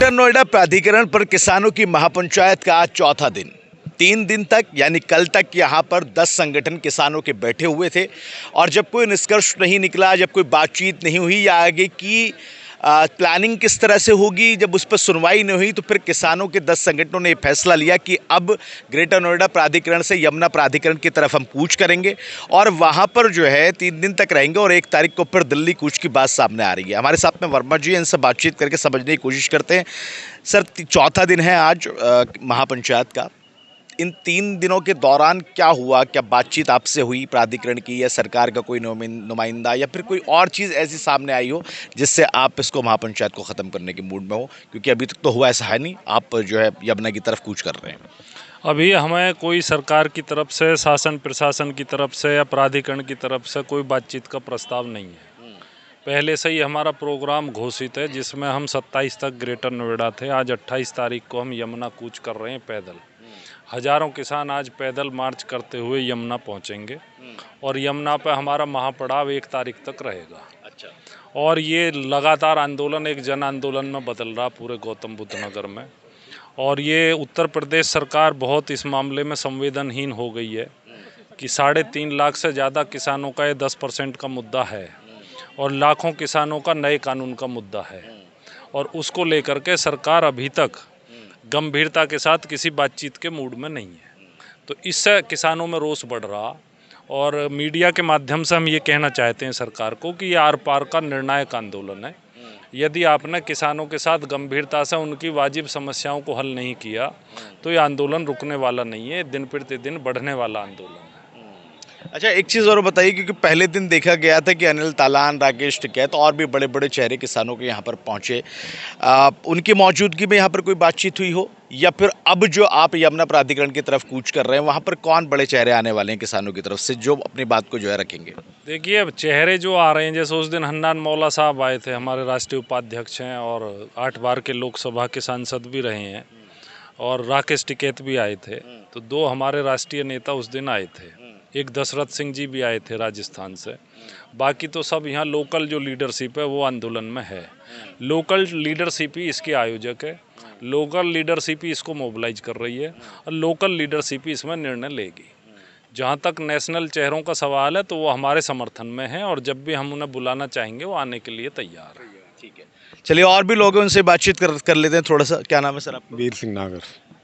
Greater Noida प्राधिकरण पर किसानों की महापंचायत का आज चौथा दिन। 3 दिन तक यानी कल तक यहाँ पर 10 संगठन किसानों के बैठे हुए थे और जब कोई निष्कर्ष नहीं निकला, जब कोई बातचीत नहीं हुई या आगे की प्लानिंग किस तरह से होगी, जब उस पर सुनवाई नहीं हुई, तो फिर किसानों के 10 संगठनों ने फैसला लिया कि अब ग्रेटर नोएडा प्राधिकरण से यमुना प्राधिकरण की तरफ हम कूच करेंगे और वहाँ पर जो है 3 दिन तक रहेंगे और 1 तारीख को फिर दिल्ली कूच की बात सामने आ रही है। हमारे साथ में वर्मा जी हैं, इनसे बातचीत करके समझने की कोशिश करते हैं। सर, चौथा दिन है आज महापंचायत का। इन 3 दिनों के दौरान क्या हुआ? क्या बातचीत आपसे हुई प्राधिकरण की, या सरकार का कोई नुमाइंदा, या फिर कोई और चीज़ ऐसी सामने आई हो जिससे आप इसको महापंचायत को ख़त्म करने के मूड में हो? क्योंकि अभी तक तो हुआ ऐसा है नहीं, आप जो है यमुना की तरफ कूच कर रहे हैं। अभी हमें कोई सरकार की तरफ से, शासन प्रशासन की तरफ से या प्राधिकरण की तरफ से कोई बातचीत का प्रस्ताव नहीं है। पहले से ही हमारा प्रोग्राम घोषित है, जिसमें हम 27 तक ग्रेटर नोएडा थे। आज 28 तारीख को हम यमुना कूच कर रहे हैं पैदल। हजारों किसान आज पैदल मार्च करते हुए यमुना पहुंचेंगे और यमुना पर हमारा महापड़ाव 1 तारीख तक रहेगा। अच्छा। और ये लगातार आंदोलन एक जन आंदोलन में बदल रहा पूरे गौतम बुद्ध नगर में। और ये उत्तर प्रदेश सरकार बहुत इस मामले में संवेदनहीन हो गई है कि 3.5 लाख से ज़्यादा किसानों का ये 10% का मुद्दा है और लाखों किसानों का नए कानून का मुद्दा है। और उसको लेकर के सरकार अभी तक गंभीरता के साथ किसी बातचीत के मूड में नहीं है। तो इससे किसानों में रोष बढ़ रहा और मीडिया के माध्यम से हम ये कहना चाहते हैं सरकार को कि ये आर पार का निर्णायक आंदोलन है। यदि आपने किसानों के साथ गंभीरता से उनकी वाजिब समस्याओं को हल नहीं किया तो ये आंदोलन रुकने वाला नहीं है, दिन प्रतिदिन बढ़ने वाला आंदोलन है। अच्छा, एक चीज़ और बताइए, क्योंकि पहले दिन देखा गया था कि अनिल तालान, राकेश टिकैत और भी बड़े बड़े चेहरे किसानों के यहाँ पर पहुँचे। उनकी मौजूदगी में यहाँ पर कोई बातचीत हुई हो, या फिर अब जो आप यमुना प्राधिकरण की तरफ कूच कर रहे हैं वहाँ पर कौन बड़े चेहरे आने वाले हैं किसानों की तरफ से जो अपनी बात को जो है रखेंगे? देखिए, अब चेहरे जो आ रहे हैं, जैसे उस दिन हन्नान मौला साहब आए थे, हमारे राष्ट्रीय उपाध्यक्ष हैं और 8 बार के लोकसभा के सांसद भी रहे हैं, और राकेश टिकैत भी आए थे। तो 2 हमारे राष्ट्रीय नेता उस दिन आए थे। एक दशरथ सिंह जी भी आए थे राजस्थान से। बाकी तो सब यहाँ लोकल जो लीडरशिप है वो आंदोलन में है। लोकल लीडरशिप ही इसके आयोजक है, लोकल लीडरशिप ही इसको मोबिलाइज कर रही है और लोकल लीडरशिप ही इसमें निर्णय लेगी। जहाँ तक नेशनल चेहरों का सवाल है तो वो हमारे समर्थन में है और जब भी हम उन्हें बुलाना चाहेंगे वो आने के लिए तैयार है। ठीक है, चलिए और भी लोग हैं, उनसे बातचीत कर लेते हैं थोड़ा सा। क्या नाम है सर आपका? वीर सिंह नागर।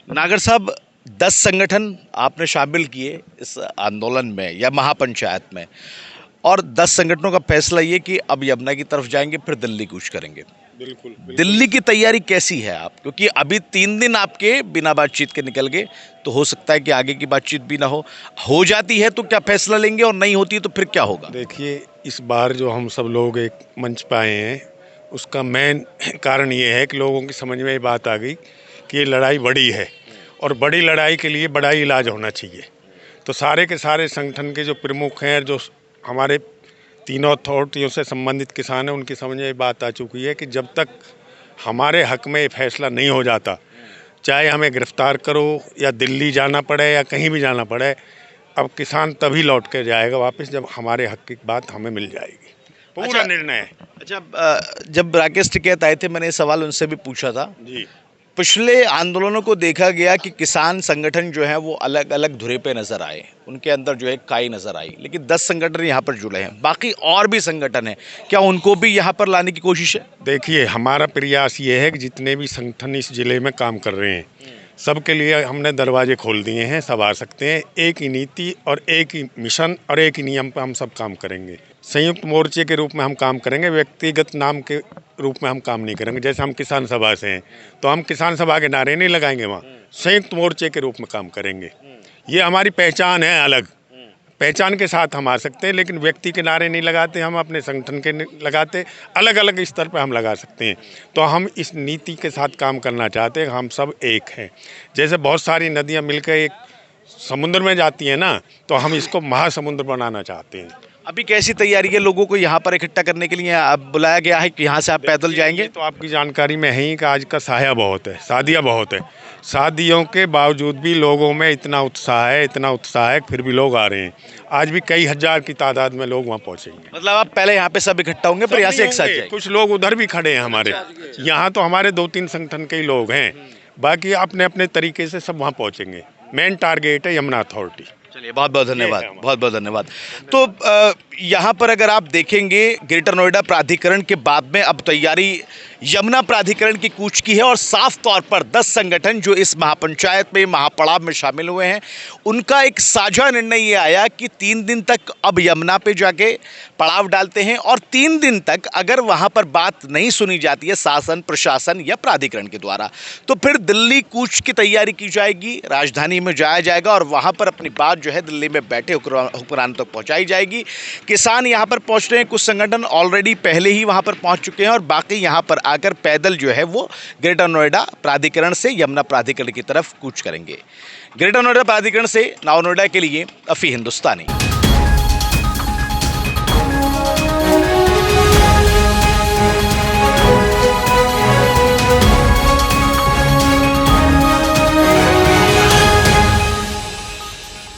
नागर साहब, 10 संगठन आपने शामिल किए इस आंदोलन में या महापंचायत में, और 10 संगठनों का फैसला ये कि अब यमुना की तरफ जाएंगे, फिर दिल्ली कूच करेंगे। बिल्कुल। दिल्ली की तैयारी कैसी है आप? क्योंकि अभी 3 दिन आपके बिना बातचीत के निकल गए, तो हो सकता है कि आगे की बातचीत भी ना हो जाती है तो क्या फैसला लेंगे, और नहीं होती तो फिर क्या होगा? देखिए, इस बार जो हम सब लोग एक मंच पे आए हैं उसका मेन कारण ये है कि लोगों की समझ में ये बात आ गई कि ये लड़ाई बड़ी है और बड़ी लड़ाई के लिए बड़ा इलाज होना चाहिए। तो सारे के सारे संगठन के जो प्रमुख हैं, जो हमारे तीनों अथॉरिटियों से संबंधित किसान हैं, उनकी समझ में ये बात आ चुकी है कि जब तक हमारे हक में ये फैसला नहीं हो जाता, चाहे हमें गिरफ्तार करो या दिल्ली जाना पड़े या कहीं भी जाना पड़े, अब किसान तभी लौट के जाएगा वापस जब हमारे हक की बात हमें मिल जाएगी। पूरा निर्णय है। अच्छा, जब राकेश टिकैत आए थे, मैंने ये सवाल उनसे भी पूछा था जी। पिछले आंदोलनों को देखा गया कि किसान संगठन जो है वो अलग अलग धुरे पे नजर आए, उनके अंदर जो है काई नजर आई, लेकिन 10 संगठन यहाँ पर जुड़े हैं। बाकी और भी संगठन हैं, क्या उनको भी यहाँ पर लाने की कोशिश है? देखिए, हमारा प्रयास ये है कि जितने भी संगठन इस जिले में काम कर रहे हैं सबके लिए हमने दरवाजे खोल दिए हैं, सब आ सकते हैं। एक ही नीति और एक ही मिशन और एक ही नियम पर हम सब काम करेंगे। संयुक्त मोर्चे के रूप में हम काम करेंगे, व्यक्तिगत नाम के रूप में हम काम नहीं करेंगे। जैसे हम किसान सभा से हैं तो हम किसान सभा के नारे नहीं लगाएंगे, वहाँ संयुक्त मोर्चे के रूप में काम करेंगे। ये हमारी पहचान है, अलग पहचान के साथ हम आ सकते हैं, लेकिन व्यक्ति के नारे नहीं लगाते, हम अपने संगठन के लगाते, अलग अलग स्तर पर हम लगा सकते हैं। तो हम इस नीति के साथ काम करना चाहते हैं, हम सब एक हैं। जैसे बहुत सारी नदियाँ मिलकर एक समुद्र में जाती हैं ना, तो हम इसको महासमुद्र बनाना चाहते हैं। अभी कैसी तैयारी है लोगों को यहाँ पर इकट्ठा करने के लिए? अब बुलाया गया है कि यहाँ से आप पैदल जाएंगे? ये तो आपकी जानकारी में है ही कि आज का साया बहुत है, शादियाँ बहुत है। शादियों के बावजूद भी लोगों में इतना उत्साह है, फिर भी लोग आ रहे हैं। आज भी कई हजार की तादाद में लोग वहाँ पहुँचेंगे। मतलब आप पहले यहाँ पे सब इकट्ठा होंगे फिर यहाँ से एक साथ जाएंगे? कुछ लोग उधर भी खड़े हैं हमारे, यहाँ तो हमारे 2-3 संगठन के ही लोग हैं, बाकी अपने अपने तरीके से सब वहाँ पहुँचेंगे। मेन टारगेट है यमुना अथॉरिटी। चलिए बहुत बहुत धन्यवाद, बहुत बहुत धन्यवाद। तो यहाँ पर अगर आप देखेंगे ग्रेटर नोएडा प्राधिकरण के बाद में अब तैयारी यमुना प्राधिकरण की कूच की है और साफ तौर पर 10 संगठन जो इस महापंचायत में महापड़ाव में शामिल हुए हैं उनका एक साझा निर्णय ये आया कि 3 दिन तक अब यमुना पे जाके पड़ाव डालते हैं और 3 दिन तक अगर वहाँ पर बात नहीं सुनी जाती है शासन प्रशासन या प्राधिकरण के द्वारा तो फिर दिल्ली कूच की तैयारी की जाएगी, राजधानी में जाया जाएगा और वहाँ पर अपनी बात जो है दिल्ली में बैठे हुक्मरान तक पहुँचाई जाएगी। किसान यहाँ पर पहुँच रहे हैं, कुछ संगठन ऑलरेडी पहले ही वहाँ पर पहुँच चुके हैं और बाकी यहाँ पर आकर पैदल जो है वो ग्रेटर नोएडा प्राधिकरण से यमुना प्राधिकरण की तरफ कूच करेंगे। ग्रेटर नोएडा प्राधिकरण से नाव नोएडा के लिए अफी हिंदुस्तानी।